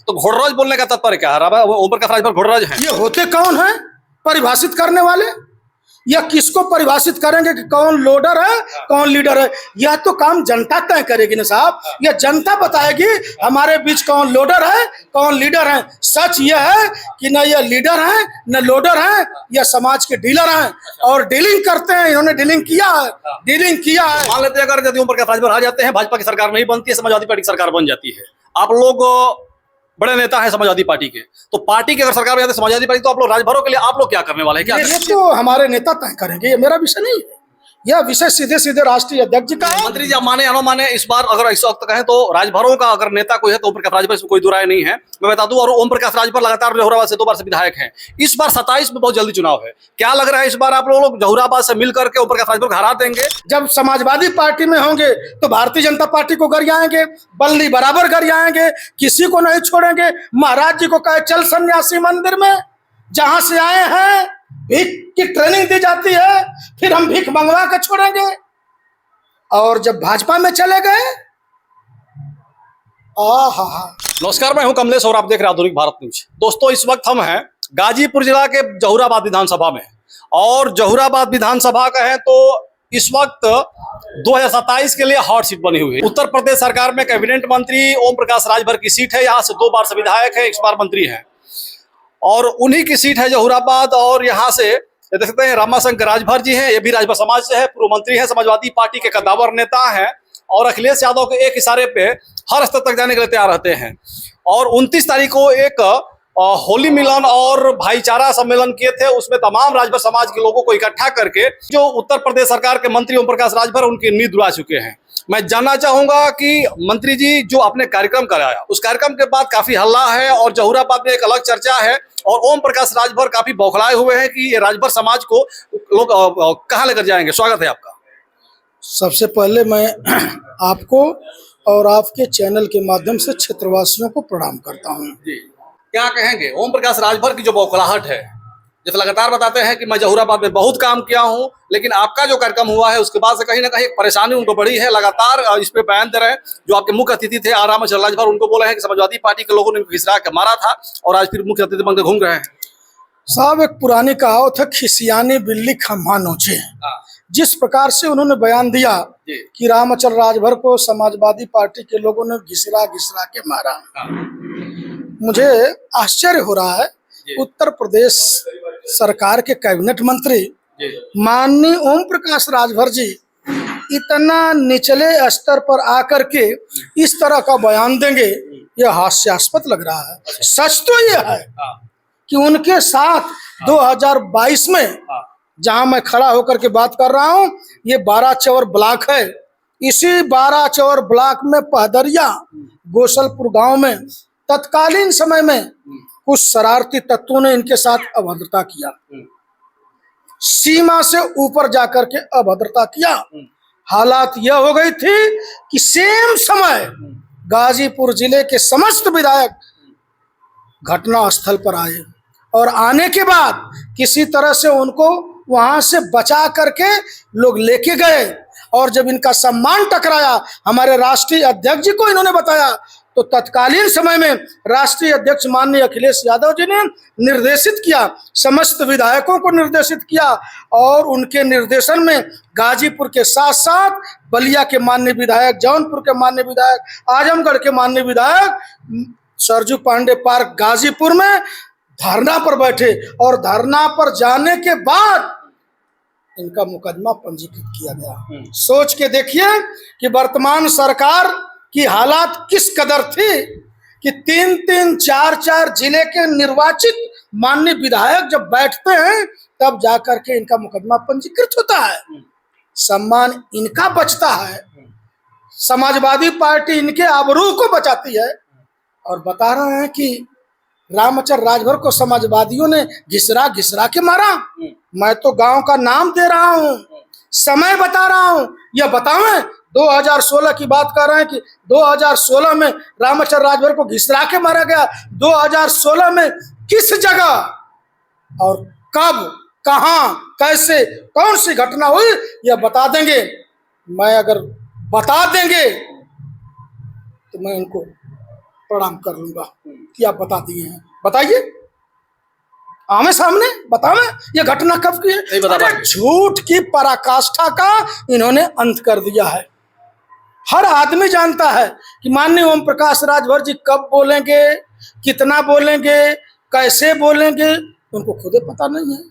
तो घोड़राज बोलने का तात्पर्य क्या है? ओम प्रकाश राजभर घोड़राज हैं? ये होते कौन है परिभाषित करने वाले? या किसको परिभाषित करेंगे कि कौन लोडर है कौन लीडर है? यह तो काम जनता तय करेगी ना साहब। यह जनता बताएगी हमारे बीच कौन लोडर है कौन लीडर है। सच यह है कि न ये लीडर है न लोडर है, यह समाज के डीलर हैं और डीलिंग करते हैं। इन्होंने डीलिंग किया है, डीलिंग किया है। मान लेते हैं अगर यदि ओम प्रकाश राजभर आ जाते हैं, भाजपा की सरकार नहीं बनती है, समाजवादी पार्टी की सरकार बन जाती है, आप लोग बड़े नेता हैं समाजवादी पार्टी के, तो पार्टी की अगर सरकार में जाते समाजवादी पार्टी, तो आप लोग राजभरों के लिए आप लोग क्या करने वाले हैं? क्या ये तो हमारे नेता तय करेंगे, ये मेरा विषय नहीं है। यह विषय सीधे सीधे राष्ट्रीय अध्यक्ष जी का है। मंत्री जी माने या न माने, इस बार अगर इस वक्त कहें तो राजभरों का अगर नेता कोई है तो ओम प्रकाश राजभर, इसमें कोई दुराय नहीं है, मैं बता दूं। और ओम प्रकाश राजभर लगातार जहुराबाद से 2 बार से विधायक हैं। इस बार 27 में बहुत जल्दी चुनाव है, क्या लग रहा है इस बार आप लोग जहुराबाद से मिल करके ओम प्रकाश राजभर को हरा देंगे? जब समाजवादी पार्टी में होंगे तो भारतीय जनता पार्टी को गरियाएंगे, बल्ली बराबर गरियाएंगे, किसी को नहीं छोड़ेंगे। महाराज जी को कहे चल सन्यासी मंदिर में, जहां से आए हैं भीख की ट्रेनिंग दी जाती है, फिर हम भीख मंगवा कर छोड़ेंगे। और जब भाजपा में चले गए, नमस्कार, मैं हूं कमलेश और आप देख रहे हैं आधुनिक भारत न्यूज। दोस्तों, इस वक्त हम हैं गाजीपुर जिला के जहुराबाद विधानसभा में, और जहुराबाद विधानसभा का है तो इस वक्त 2027 के लिए हॉट सीट बनी हुई है। उत्तर प्रदेश सरकार में कैबिनेट मंत्री ओम प्रकाश राजभर की सीट है। यहाँ से 2 बार से विधायक है, 1 बार मंत्री है, और उन्हीं की सीट है जहुराबाद। और यहाँ से देख सकते हैं रामाशंकर राजभर जी हैं, ये भी राजभर समाज से है, पूर्व मंत्री हैं, समाजवादी पार्टी के कद्दावर नेता हैं, और अखिलेश यादव के एक इशारे पे हर स्तर तक जाने के लिए तैयार रहते हैं। और 29 तारीख को एक होली मिलन और भाईचारा सम्मेलन किए थे, उसमें तमाम राजभर समाज के लोगों को इकट्ठा करके जो उत्तर प्रदेश सरकार के मंत्री ओम प्रकाश राजभर, उनकी नींद उड़ा चुके हैं। मैं जानना चाहूंगा कि मंत्री जी जो आपने कार्यक्रम कराया, उस कार्यक्रम के बाद काफी हल्ला है और जहुराबाद में एक अलग चर्चा है, और ओम प्रकाश राजभर काफी बौखलाए हुए हैं कि ये राजभर समाज को लोग कहां लेकर जाएंगे। स्वागत है आपका। सबसे पहले मैं आपको और आपके चैनल के माध्यम से क्षेत्रवासियों को प्रणाम करता हूं। जी, क्या कहेंगे ओम प्रकाश राजभर की जो बौखलाहट है, जैसे लगातार बताते हैं कि मैं जहुराबाद में बहुत काम किया हूं, लेकिन आपका जो कार्यक्रम हुआ है उसके बाद से कहीं ना कहीं एक परेशानी उनको बढ़ी है। लगातार इस पे बयान दे रहे हैं। जो आपके मुख्य अतिथि थे रामाचल राजभर, उनको बोले हैं कि समाजवादी पार्टी के लोगों ने घिसरा के मारा था, और आज फिर मुख्य अतिथि बनकर घूम रहे हैं। साहब, एक पुरानी कहावत है, खिसियानी बिल्ली खम्हा नोचे। जिस प्रकार से उन्होंने बयान दिया कि रामाचल राजभर को समाजवादी पार्टी के लोगों ने घिसरा घिसरा के मारा, मुझे आश्चर्य हो रहा है। उत्तर प्रदेश सरकार के कैबिनेट मंत्री माननीय ओम प्रकाश राजभर जी इतना निचले स्तर पर आकर के इस तरह का बयान देंगे, यह हास्यास्पद लग रहा है। सच तो यह है कि उनके साथ 2022 में, जहां मैं खड़ा होकर के बात कर रहा हूं, ये 12 चौर ब्लॉक है। इसी 12 चौर ब्लॉक में पहदरिया गोसलपुर गांव में तत्कालीन समय में कुछ शरारती तत्वों ने इनके साथ अभद्रता किया, सीमा से ऊपर जाकर के अभद्रता किया। हालात यह हो गई थी कि सेम समय गाजीपुर जिले के समस्त विधायक घटना स्थल पर आए, और आने के बाद किसी तरह से उनको वहां से बचा करके लोग लेके गए। और जब इनका सम्मान टकराया, हमारे राष्ट्रीय अध्यक्ष जी को इन्होंने बताया, तो तत्कालीन समय में राष्ट्रीय अध्यक्ष माननीय अखिलेश यादव जी ने निर्देशित किया, समस्त विधायकों को निर्देशित किया, और उनके निर्देशन में गाजीपुर के साथ साथ बलिया के माननीय विधायक, जौनपुर के माननीय विधायक, आजमगढ़ के माननीय विधायक सरजू पांडे पार्क गाजीपुर में धरना पर बैठे, और धरना पर जाने के बाद इनका मुकदमा पंजीकृत किया गया। सोच के देखिए कि वर्तमान सरकार की हालात किस कदर थी कि 3-3, 4-4 जिले के निर्वाचित माननीय विधायक जब बैठते हैं तब जाकर के इनका मुकदमा पंजीकृत होता है, सम्मान इनका बचता है, समाजवादी पार्टी इनके आबरू को बचाती है। और बता रहे हैं कि रामाचल राजभर को समाजवादियों ने घिसरा घिसरा के मारा। मैं तो गांव का नाम दे रहा हूं, समय बता रहा हूं। यह बतावें 2016 की बात कर रहे हैं कि 2016 में रामाचल राजभर को घिसरा के मारा गया। 2016 में किस जगह और कब, कहां, कैसे, कौन सी घटना हुई, यह बता देंगे। मैं अगर बता देंगे तो मैं इनको प्रणाम कर लूंगा कि आप बता दिए हैं। बताइए, आमे सामने बतावे ये घटना कब की नहीं बता है। पाएंगे। झूठ की पराकाष्ठा का इन्होंने अंत कर दिया है। हर आदमी जानता है कि माननीय ओम प्रकाश राजभर जी कब बोलेंगे, कितना बोलेंगे, कैसे बोलेंगे, उनको खुद पता नहीं है।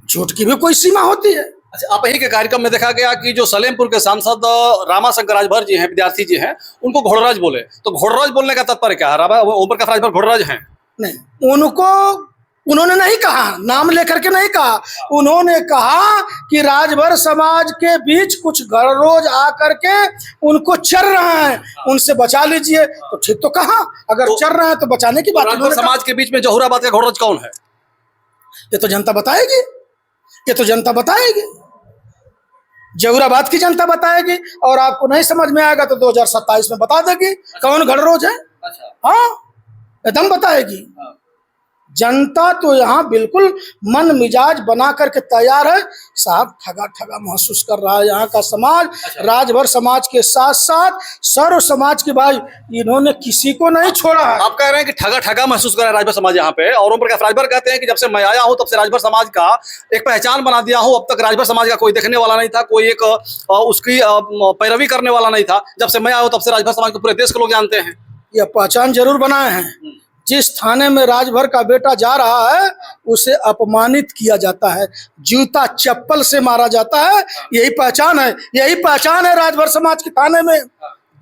झूठ की भी कोई सीमा होती है। अच्छा, आप ही के कार्यक्रम में देखा गया कि जो सलेमपुर के सांसद रामाशंकर राजभर जी हैं, विद्यार्थी जी हैं, उनको घोड़राज बोले। तो घोड़राज बोलने का तात्पर्य क्या है? ओम प्रकाश राजभर घोड़राज हैं? नहीं, उन्होंने नहीं कहा, नाम लेकर के नहीं कहा। उन्होंने कहा कि राजभर समाज के बीच कुछ घररोज आकर के उनको चर रहा है, उनसे बचा लीजिए। तो ठीक तो कहा, अगर चर रहे हैं तो बचाने की बात। राजभर समाज के बीच में जहुराबाद का घोड़राज कौन है? ये तो जनता बताएगी, ये तो जनता बताएगी, जहुराबाद की जनता बताएगी। और आपको नहीं समझ में आएगा तो 2027 में बता देगी कौन घररोज है। हाँ, एकदम बताएगी। जनता तो यहाँ बिल्कुल मन मिजाज बना करके तैयार है। साहब ठगा ठगा महसूस कर रहा है यहाँ का समाज। राजभर समाज के साथ साथ सर्व समाज के भाई, इन्होंने किसी को नहीं छोड़ा है। आप कह रहे हैं कि ठगा ठगा महसूस कर रहा है राजभर समाज यहाँ पे, और ओम प्रकाश राजभर कहते हैं कि जब से मैं आया हूँ तब से राजभर समाज का एक पहचान बना दिया हूँ। अब तक राजभर समाज का कोई देखने वाला नहीं था, कोई एक उसकी पैरवी करने वाला नहीं था। जब से मैं आया हूँ तब से राजभर समाज को पूरे देश के लोग जानते हैं। यह पहचान जरूर बनाए हैं। जिस थाने में राजभर का बेटा जा रहा है उसे अपमानित किया जाता है, जूता चप्पल से मारा जाता है। यही पहचान है, यही पहचान है राजभर समाज के थाने में।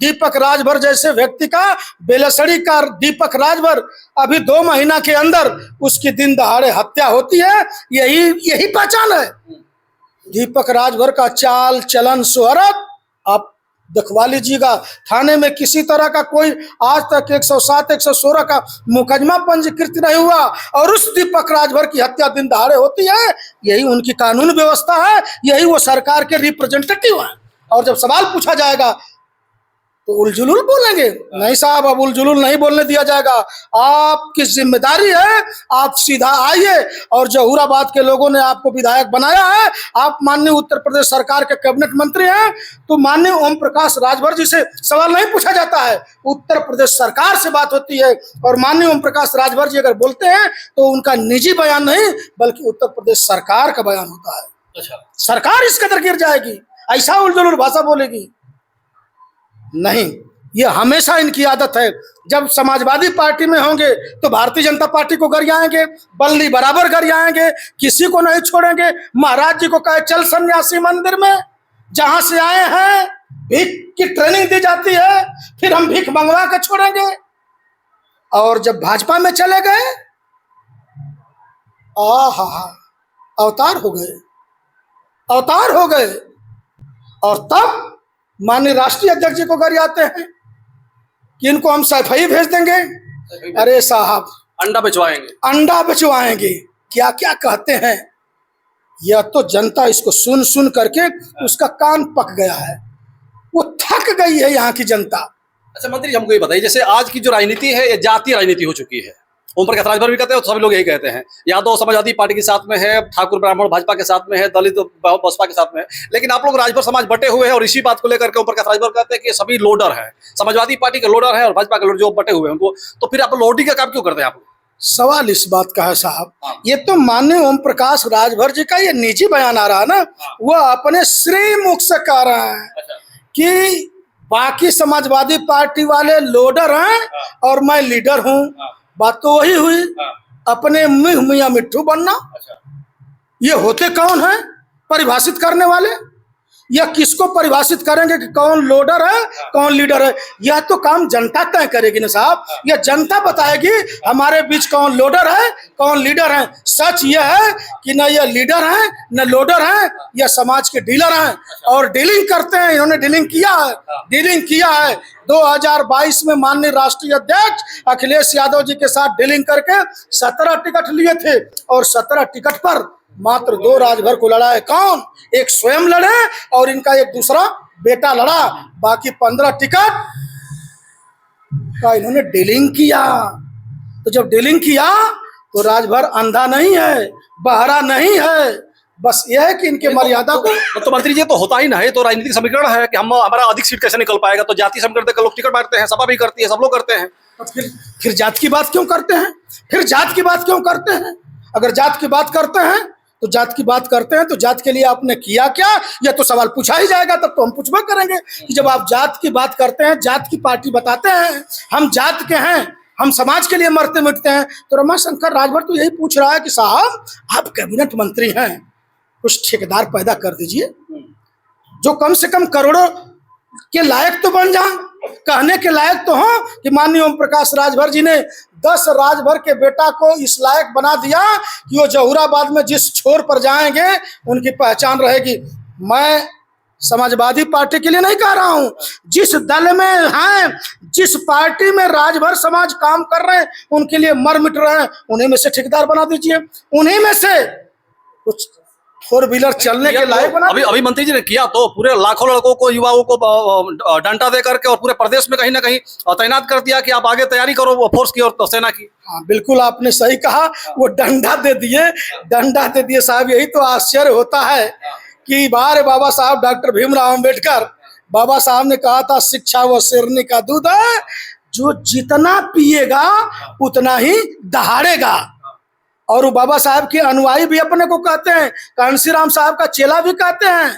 दीपक राजभर जैसे व्यक्ति का, बेलसड़ी का दीपक राजभर, अभी 2 महीना के अंदर उसकी दिन दहाड़े हत्या होती है। यही पहचान है दीपक राजभर का। चाल चलन सुहरत आप दिखवा लीजिएगा। थाने में किसी तरह का कोई आज तक 107 116 का मुकदमा पंजीकृत नहीं हुआ, और उस दीपक राजभर की हत्या दिन दहाड़े होती है। यही उनकी कानून व्यवस्था है, यही वो सरकार के रिप्रेजेंटेटिव हैं। और जब सवाल पूछा जाएगा तो उलझुलुल बोलेंगे। नहीं साहब, अब उलझुलुल नहीं बोलने दिया जाएगा। आपकी जिम्मेदारी है, आप सीधा आइए। और जहुराबाद के लोगों ने आपको विधायक बनाया है, आप माननीय उत्तर प्रदेश सरकार के कैबिनेट मंत्री हैं, तो माननीय ओम प्रकाश राजभर जी से सवाल नहीं पूछा जाता है, उत्तर प्रदेश सरकार से बात होती है। और माननीय ओम प्रकाश राजभर जी अगर बोलते हैं तो उनका निजी बयान नहीं बल्कि उत्तर प्रदेश सरकार का बयान होता है। अच्छा, सरकार इस कदर गिर जाएगी, ऐसा उलझुलुल भाषा बोलेगी नहीं। ये हमेशा इनकी आदत है। जब समाजवादी पार्टी में होंगे तो भारतीय जनता पार्टी को गरियाएंगे, बल्ली बराबर गरियाएंगे, किसी को नहीं छोड़ेंगे। महाराज जी को कहे चल सन्यासी मंदिर में, जहां से आए हैं भीख की ट्रेनिंग दी जाती है, फिर हम भीख मंगवा के छोड़ेंगे। और जब भाजपा में चले गए, आहा, अवतार हो गए, अवतार हो गए। और तब माननीय राष्ट्रीय अध्यक्ष जी को गरियाते हैं कि इनको हम सफाई भेज देंगे। अरे साहब, अंडा बेचवाएंगे, अंडा बेचवाएंगे, क्या क्या कहते हैं। यह तो जनता इसको सुन सुन करके उसका कान पक गया है, वो थक गई है यहाँ की जनता। अच्छा मंत्री जी, हमको ये बताइए, जैसे आज की जो राजनीति है ये जातीय राजनीति हो चुकी है। ओम प्रकाश राजभर भी कहते हैं, सभी लोग यही कहते हैं। यादव समाजवादी पार्टी के साथ में है, ठाकुर ब्राह्मण भाजपा के साथ में है, दलित बसपा के साथ में है। लेकिन आप लोग राजभर समाज बटे हुए हैं, और इसी बात को लेकर के ओम प्रकाश राजभर कहते हैं कि ये सभी लोडर हैं, समाजवादी पार्टी के लोडर हैं और भाजपा के लोडर जो बटे हुए हैं उनको। तो फिर आप लोडिंग का काम क्यों करते हैं आप लोग? सवाल इस बात का है साहब, ये तो माननीय ओम प्रकाश राजभर जी का ये निजी बयान आ रहा है ना, वो अपने श्री मुख से कह रहे हैं कि बाकी समाजवादी पार्टी वाले लोडर हैं और मैं लीडर हूं। बात तो वही हुई, अपने मुंह मियां मिट्ठू बनना। ये होते कौन है परिभाषित करने वाले? या किसको परिभाषित करेंगे कि कौन लोडर है कौन लीडर है? यह तो काम जनता तय करेगी ना साहब। यह जनता बताएगी हमारे बीच कौन लोडर है कौन लीडर है। सच यह है कि न ये लीडर है न लोडर है, यह समाज के डीलर हैं और डीलिंग करते हैं। इन्होंने डीलिंग किया है 2022 में माननीय राष्ट्रीय अध्यक्ष अखिलेश यादव जी के साथ डीलिंग करके 17 टिकट लिए थे, और 17 टिकट पर मात्र 2 राजभर को लड़ा है। कौन? एक स्वयं लड़े और इनका एक दूसरा बेटा लड़ा। बाकी 15 टिकट का इन्होंने डीलिंग किया। तो जब डीलिंग किया तो राजभर अंधा नहीं है, बहरा नहीं है, बस यह है कि इनके मर्यादा को। तो मंत्री जी तो होता ही ना है, तो राजनीतिक समीकरण है कि हम हमारा अधिक सीट कैसे निकल पाएगा। तो जाति समीकरण देकर लोग टिकट बांटते हैं, सभा भी करती है, सब लोग करते हैं। तो फिर जात की बात क्यों करते हैं? फिर जात की बात क्यों करते हैं? अगर जात की बात करते हैं तो जात की बात करते हैं तो जात के लिए आपने किया क्या, यह तो सवाल पूछा ही जाएगा। तब तो हम पूछबा करेंगे कि जब आप जात की बात करते हैं, जात की पार्टी बताते हैं, हम जात के हैं, हम समाज के लिए मरते मिटते हैं, तो रमाशंकर राजभर तो यही पूछ रहा है कि साहब आप कैबिनेट मंत्री हैं, कुछ ठेकेदार पैदा कर दीजिए जो कम से कम करोड़ों के लायक तो बन जाए, कहने के लायक तो हो कि माननीय ओम प्रकाश राजभर जी ने 10 राजभर के बेटा को इस लायक बना दिया कि वो जहूराबाद में जिस छोर पर जाएंगे उनकी पहचान रहेगी। मैं समाजवादी पार्टी के लिए नहीं कह रहा हूं, जिस दल में हैं, जिस पार्टी में राजभर समाज काम कर रहे हैं, उनके लिए मर मिट रहे हैं, उन्हीं में से ठेकेदार बना दीजिए, उन्हीं में से कुछ 4 व्हीलर चलने के लायक बना। अभी मंत्री जी ने किया तो पूरे लाखों लड़कों को, युवाओं को डंडा दे करके और पूरे प्रदेश में कहीं ना कहीं तैनात कर दिया कि आप आगे तैयारी करो वो फोर्स की और तो सेना की। हाँ बिल्कुल आपने सही कहा, वो डंडा दे दिए साहब। यही तो आश्चर्य होता है कि बाबा साहब डॉक्टर भीमराव अंबेडकर, बाबा साहब ने कहा था शिक्षा वो शेरनी का दूध है, जो जितना पिएगा उतना ही दहाड़ेगा। और वो बाबा साहब के अनुयायी भी अपने को कहते हैं, कांसी राम साहब का चेला भी कहते हैं।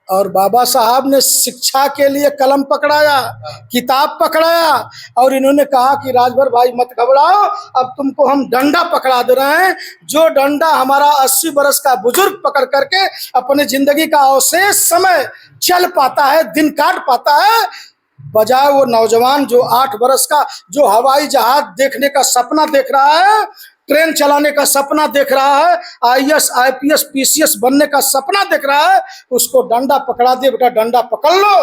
और बाबा साहब ने शिक्षा के लिए कलम पकड़ाया, किताब पकड़ाया, और इन्होंने कहा कि राजभर भाई मत घबराओ, अब तुमको हम डंडा पकड़ा दे रहे हैं, जो डंडा हमारा 80 बरस का बुजुर्ग पकड़ करके अपने जिंदगी का अवशेष समय चल पाता है, दिन काट पाता है, बजाय वो नौजवान जो 8 बरस का, जो हवाई जहाज देखने का सपना देख रहा है, ट्रेन चलाने का सपना देख रहा है, IAS IPS PCS बनने का सपना देख रहा है, उसको डंडा पकड़ा दिए, बेटा डंडा पकड़ लो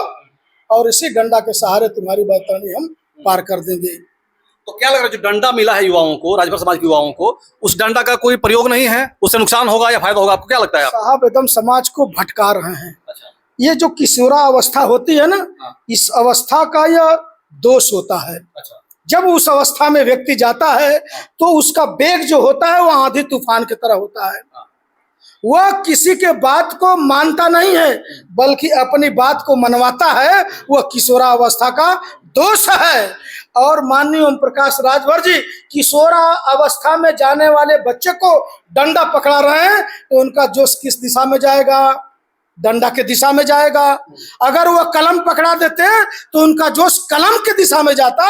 और इसी डंडा के सहारे तुम्हारी बैतरणी हम पार कर देंगे। तो क्या लग रहा है जो डंडा मिला है युवाओं को, राजभर समाज के युवाओं को, उस डंडा का कोई प्रयोग नहीं है, उससे नुकसान होगा या फायदा होगा, आपको क्या लगता है? साहब एकदम समाज को भटका रहे हैं। अच्छा। ये जो किशोरा अवस्था होती है ना, इस अवस्था का यह दोष होता है। अच्छा। जब उस अवस्था में व्यक्ति जाता है तो उसका वेग जो होता है वह आंधी तूफान की तरह होता है। वह किसी के बात को मानता नहीं है बल्कि अपनी बात को मनवाता है, वह किशोरा अवस्था का दोष है। और माननीय ओम प्रकाश राजभर जी किशोरा अवस्था में जाने वाले बच्चे को डंडा पकड़ा रहे हैं तो उनका जोश किस दिशा में जाएगा? डंडा के दिशा में जाएगा। अगर वह कलम पकड़ा देते तो उनका जोश कलम के दिशा में जाता,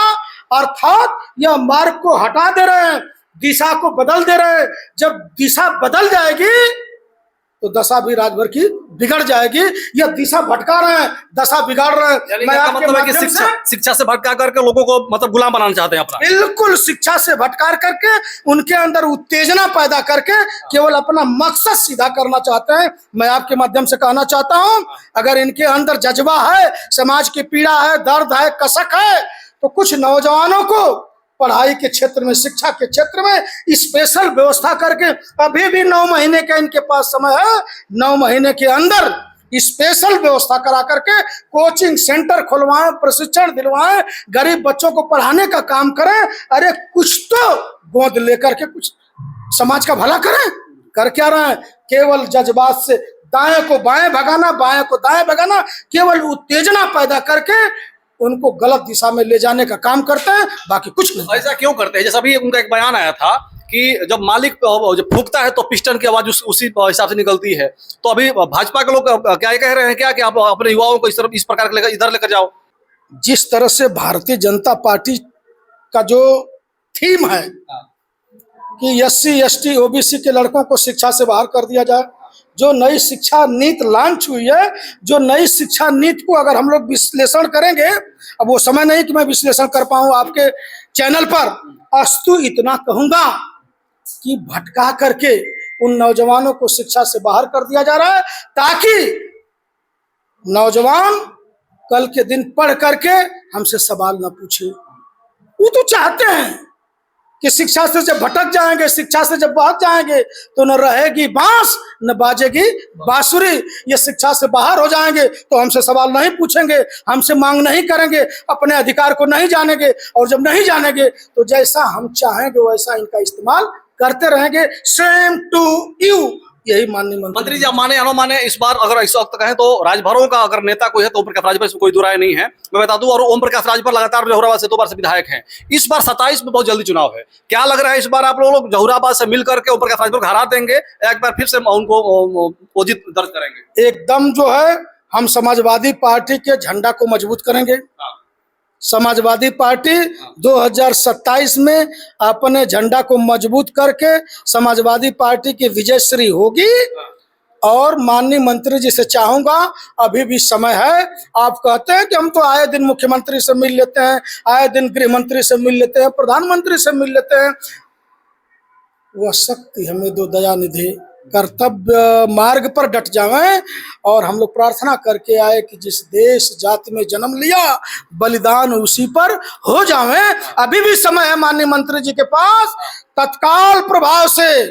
अर्थात यह मार्ग को हटा दे रहे हैं, दिशा को बदल दे रहे हैं। जब दिशा बदल जाएगी तो दशा भी राजभर की बिगड़ जाएगी। यह दिशा भटका रहे हैं, दशा बिगाड़ रहे हैं। मैं आपके मतलब है कि शिक्षा से भटका करके लोगों को मतलब गुलाम बनाना चाहते हैं अपना। बिल्कुल, शिक्षा से भटका करके उनके अंदर उत्तेजना पैदा करके केवल अपना मकसद सीधा करना चाहते हैं। मैं आपके माध्यम से कहना चाहता हूं, अगर इनके अंदर जज्बा है, समाज की पीड़ा है, दर्द है, कसक है, तो कुछ नौजवानों को पढ़ाई के क्षेत्र में, शिक्षा के क्षेत्र में स्पेशल व्यवस्था करके, अभी भी 9 महीने का इनके पास समय है, 9 महीने के अंदर स्पेशल व्यवस्था करा करके कोचिंग सेंटर खुलवाएं, प्रशिक्षण दिलवाएं, गरीब बच्चों को पढ़ाने का काम करें। अरे कुछ तो गोद लेकर के कुछ समाज का भला करें। कर क्या रहे हैं? केवल जज्बात से दाएं को बाएं भगाना, बाएं को दाएं भगाना, केवल उत्तेजना पैदा करके उनको गलत दिशा में ले जाने का काम करते हैं, बाकी कुछ नहीं। ऐसा क्यों करते हैं? जैसा अभी उनका एक बयान आया था कि जब मालिक जब फूंकता है तो पिस्टन की आवाज उसी हिसाब से निकलती है। तो अभी भाजपा के लोग क्या कह रहे हैं, क्या कि आप अपने युवाओं को इस प्रकार इधर लेकर जाओ? जिस तरह से भारतीय जनता पार्टी का जो थीम है कि SC ST OBC के लड़कों को शिक्षा से बाहर कर दिया जाए, जो नई शिक्षा नीति लॉन्च हुई है, जो नई शिक्षा नीति को अगर हम लोग विश्लेषण करेंगे, अब वो समय नहीं कि मैं विश्लेषण कर पाऊं आपके चैनल पर, अस्तु इतना कहूंगा कि भटका करके उन नौजवानों को शिक्षा से बाहर कर दिया जा रहा है ताकि नौजवान कल के दिन पढ़ करके हमसे सवाल न पूछे। वो तो चाहते हैं कि शिक्षा से जब भटक जाएंगे, शिक्षा से जब भाग जाएंगे तो न रहेगी बांस न बाजेगी बांसुरी। ये शिक्षा से बाहर हो जाएंगे तो हमसे सवाल नहीं पूछेंगे, हमसे मांग नहीं करेंगे, अपने अधिकार को नहीं जानेंगे, और जब नहीं जानेंगे तो जैसा हम चाहेंगे वैसा इनका इस्तेमाल करते रहेंगे। सेम टू यू, यही माननीय मंत्री जी, आप माने या न माने, इस बार अगर इस वक्त कहें तो राजभरों का अगर नेता कोई है तो ओम प्रकाश राजभर, इसमें कोई दो राय नहीं है, मैं बता दूं। और ओम प्रकाश राजभर लगातार जहुराबाद से 2 बार से विधायक हैं। इस बार 27 में बहुत जल्दी चुनाव है, क्या लग रहा है इस बार आप लोग जहुराबाद से मिल करके ओम प्रकाश राजभर को हरा देंगे, एक बार फिर से उनको जीत दर्ज करेंगे? एकदम जो है, हम समाजवादी पार्टी के झंडा को मजबूत करेंगे। समाजवादी पार्टी 2027 में अपने झंडा को मजबूत करके समाजवादी पार्टी की विजयश्री होगी। और माननीय मंत्री जी से चाहूंगा, अभी भी समय है। आप कहते हैं कि हम तो आए दिन मुख्यमंत्री से मिल लेते हैं, आए दिन गृह मंत्री से मिल लेते हैं, प्रधानमंत्री से मिल लेते हैं। वह शक्ति हमें दो दयानिधि, कर्तव्य मार्ग पर डट जाएं। और हम लोग प्रार्थना करके आए कि जिस देश जाति में जन्म लिया, बलिदान उसी पर हो जाएं। अभी भी समय है माननीय मंत्री जी के पास, तत्काल प्रभाव से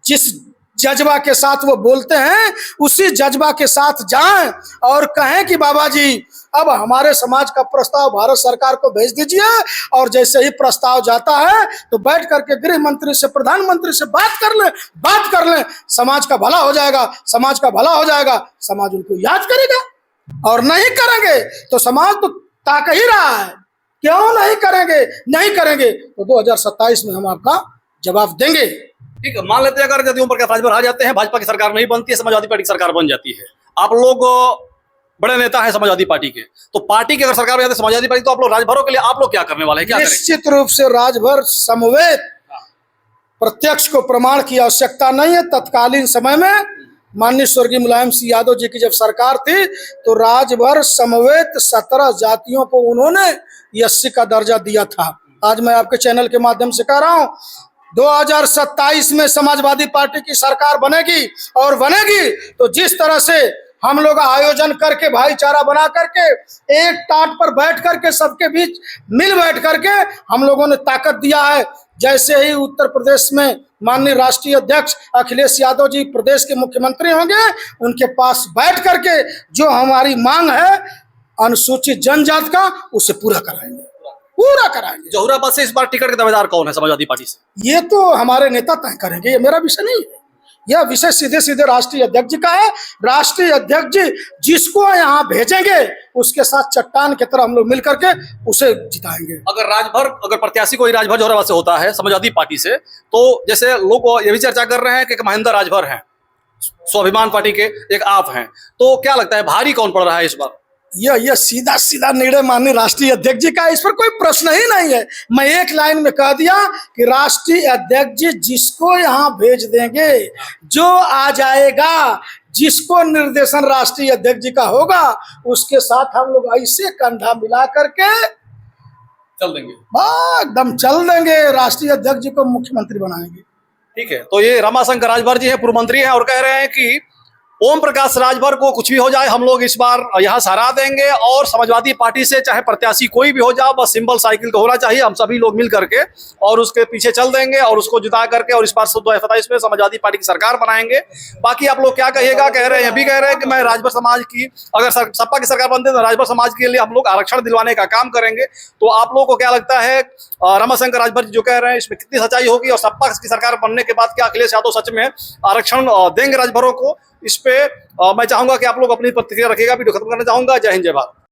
जिस जज्बा के साथ वो बोलते हैं उसी जज्बा के साथ जाएं और कहें कि बाबा जी अब हमारे समाज का प्रस्ताव भारत सरकार को भेज दीजिए। और जैसे ही प्रस्ताव जाता है तो बैठ करके गृह मंत्री से, प्रधानमंत्री से बात कर लें। समाज का भला हो जाएगा, समाज का भला हो जाएगा। समाज उनको याद करेगा। और नहीं करेंगे तो समाज तो ताक ही रहा है, क्यों नहीं करेंगे तो 2027 में हम आपका जवाब देंगे। ठीक है, मान लेते हैं अगर यदि ओम प्रकाश राजभर आ जाते हैं, भाजपा की सरकार नहीं बनती है, समाजवादी पार्टी की सरकार बन जाती है, आप लोग बड़े नेता हैं समाजवादी पार्टी के, तो पार्टी की अगर सरकार बन जाती है समाजवादी पार्टी, तो आप लोग राजभरों के लिए आप लोग क्या करने वाले हैं, क्या करेंगे? निश्चित रूप से राजभर समवेत, प्रत्यक्ष को प्रमाण की आवश्यकता नहीं है। तत्कालीन समय में माननीय स्वर्गीय मुलायम सिंह यादव जी की जब सरकार थी तो राजभर समवेत 17 जातियों को उन्होंने एससी का दर्जा दिया था। आज मैं आपके चैनल के माध्यम से कह रहा हूं, 2027 में समाजवादी पार्टी की सरकार बनेगी और बनेगी तो जिस तरह से हम लोग आयोजन करके, भाईचारा बना करके, एक टाट पर बैठ करके, सबके बीच मिल बैठ करके हम लोगों ने ताकत दिया है। जैसे ही उत्तर प्रदेश में माननीय राष्ट्रीय अध्यक्ष अखिलेश यादव जी प्रदेश के मुख्यमंत्री होंगे, उनके पास बैठ करके जो हमारी मांग है अनुसूचित जनजाति का, उसे पूरा कराएंगे। जहुराबाद से इस बार टिकट के दावेदार कौन है समाजवादी पार्टी से? ये तो हमारे नेता तय करेंगे, ये मेरा विषय नहीं है। यह विषय सीधे सीधे राष्ट्रीय अध्यक्ष जी का है। राष्ट्रीय अध्यक्ष जी जिसको यहाँ भेजेंगे उसके साथ चट्टान की तरह हम लोग मिल करके उसे जिताएंगे। अगर प्रत्याशी कोई राजभर जहुराबाद से होता है समाजवादी पार्टी से, तो जैसे लोग ये भी चर्चा कर रहे हैं कि महेंद्र राजभर हैं, स्वाभिमान पार्टी के, एक आप हैं, तो क्या लगता है भारी कौन पड़ रहा है इस बार? यह सीधा सीधा निर्णय माननीय राष्ट्रीय अध्यक्ष जी का, इस पर कोई प्रश्न ही नहीं है। मैं एक लाइन में कह दिया कि राष्ट्रीय अध्यक्ष जी जिसको यहाँ भेज देंगे, जो आ जाएगा, जिसको निर्देशन राष्ट्रीय अध्यक्ष जी का होगा, उसके साथ हम लोग ऐसे कंधा मिला करके चल देंगे, एकदम चल देंगे। राष्ट्रीय अध्यक्ष जी को मुख्यमंत्री बनाएंगे। ठीक है, तो ये रमाशंकर राजभर जी हैं, पूर्व मंत्री हैं, और कह रहे हैं कि ओम प्रकाश राजभर को कुछ भी हो जाए हम लोग इस बार यहाँ से हरा देंगे। और समाजवादी पार्टी से चाहे प्रत्याशी कोई भी हो जाए, बस सिंबल साइकिल का होना चाहिए, हम सभी लोग मिल करके और उसके पीछे चल देंगे और उसको जिता करके और इस बार 2027 में समाजवादी पार्टी की सरकार बनाएंगे। बाकी आप लोग क्या कहिएगा? कह रहे हैं, ये भी कह रहे हैं कि मैं राजभर समाज की, अगर सपा की सरकार बनती है तो राजभर समाज के लिए हम लोग आरक्षण दिलवाने का काम करेंगे। तो आप लोगों को क्या लगता है, रमाशंकर राजभर जो कह रहे हैं इसमें कितनी सच्चाई होगी? और सपा की सरकार बनने के बाद क्या अखिलेश यादव सच में आरक्षण देंगे राजभरों को? इस पे मैं चाहूंगा कि आप लोग अपनी प्रतिक्रिया रखिएगा। वीडियो खत्म करना चाहूंगा। जय हिंद, जय भारत।